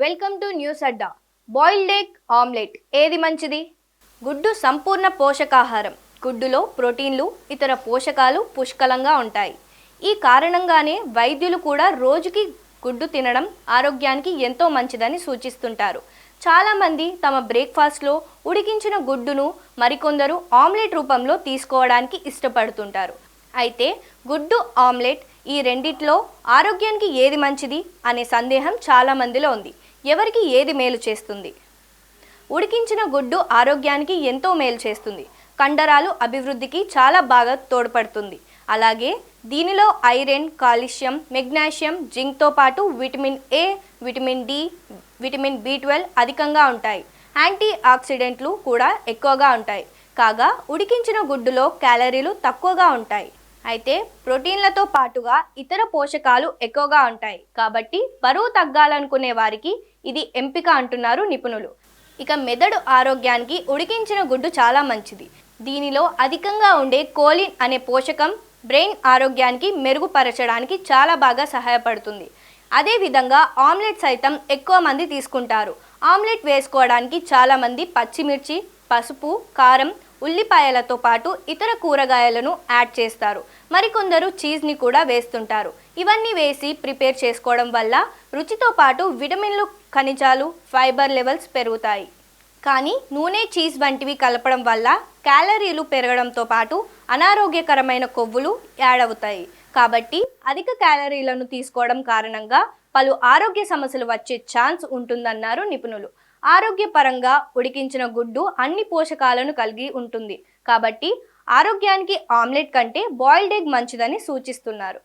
Welcome to news Adda. Boiled egg omelette ఏది మంచిది? గుడ్డు సంపూర్ణ పోషకాహారం. గుడ్డులో ప్రోటీన్లు, ఇతర పోషకాలు పుష్కలంగా ఉంటాయి. ఈ కారణంగానే వైద్యులు కూడా రోజుకి గుడ్డు తినడం ఆరోగ్యానికి ఎంతో మంచిదని సూచిస్తుంటారు. చాలామంది తమ బ్రేక్ఫాస్ట్లో ఉడికించిన గుడ్డును మరికొందరు ఆమ్లెట్ రూపంలో తీసుకోవడానికి ఇష్టపడుతుంటారు. అయితే గుడ్డు ఆమ్లెట్ ఈ రెండిట్లో ఆరోగ్యానికి ఏది మంచిది అనే సందేహం చాలామందిలో ఉంది. ఎవరికి ఏది మేలు చేస్తుంది? ఉడికించిన గుడ్డు ఆరోగ్యానికి ఎంతో మేలు చేస్తుంది. కండరాలు అభివృద్ధికి చాలా బాగా తోడ్పడుతుంది. అలాగే దీనిలో ఐరన్, కాల్షియం, మెగ్నీషియం, జింక్తో పాటు vitamin A, vitamin D, vitamin బి12 అధికంగా ఉంటాయి. యాంటీ ఆక్సిడెంట్లు కూడా ఎక్కువగా ఉంటాయి. కాగా ఉడికించిన గుడ్డులో క్యాలరీలు తక్కువగా ఉంటాయి. అయితే ప్రోటీన్లతో పాటుగా ఇతర పోషకాలు ఎక్కువగా ఉంటాయి. కాబట్టి బరువు తగ్గాలనుకునే వారికి ఇది ఎంపిక అంటున్నారు నిపుణులు. ఇక మెదడు ఆరోగ్యానికి ఉడికించిన గుడ్డు చాలా మంచిది. దీనిలో అధికంగా ఉండే కోలిన్ అనే పోషకం బ్రెయిన్ ఆరోగ్యానికి మెరుగుపరచడానికి చాలా బాగా సహాయపడుతుంది. అదేవిధంగా ఆమ్లెట్ సైతం ఎక్కువ మంది తీసుకుంటారు. ఆమ్లెట్ వేసుకోవడానికి చాలామంది పచ్చిమిర్చి, పసుపు, కారం, ఉల్లిపాయలతో పాటు ఇతర కూరగాయలను యాడ్ చేస్తారు. మరికొందరు చీజ్ని కూడా వేస్తుంటారు. ఇవన్నీ వేసి ప్రిపేర్ చేసుకోవడం వల్ల రుచితో పాటు విటమిన్లు, ఖనిజాలు, ఫైబర్ లెవెల్స్ పెరుగుతాయి. కానీ నూనె, చీజ్ వంటివి కలపడం వల్ల క్యాలరీలు పెరగడంతో పాటు అనారోగ్యకరమైన కొవ్వులు యాడ్ అవుతాయి. కాబట్టి అధిక క్యాలరీలను తీసుకోవడం కారణంగా పలు ఆరోగ్య సమస్యలు వచ్చే ఛాన్స్ ఉంటుందన్నారు నిపుణులు. ఆరోగ్యపరంగా ఉడికించిన గుడ్డు అన్ని పోషకాలను కలిగి ఉంటుంది. కాబట్టి ఆరోగ్యానికి ఆమ్లెట్ కంటే బాయిల్డ్ ఎగ్ మంచిదని సూచిస్తున్నారు.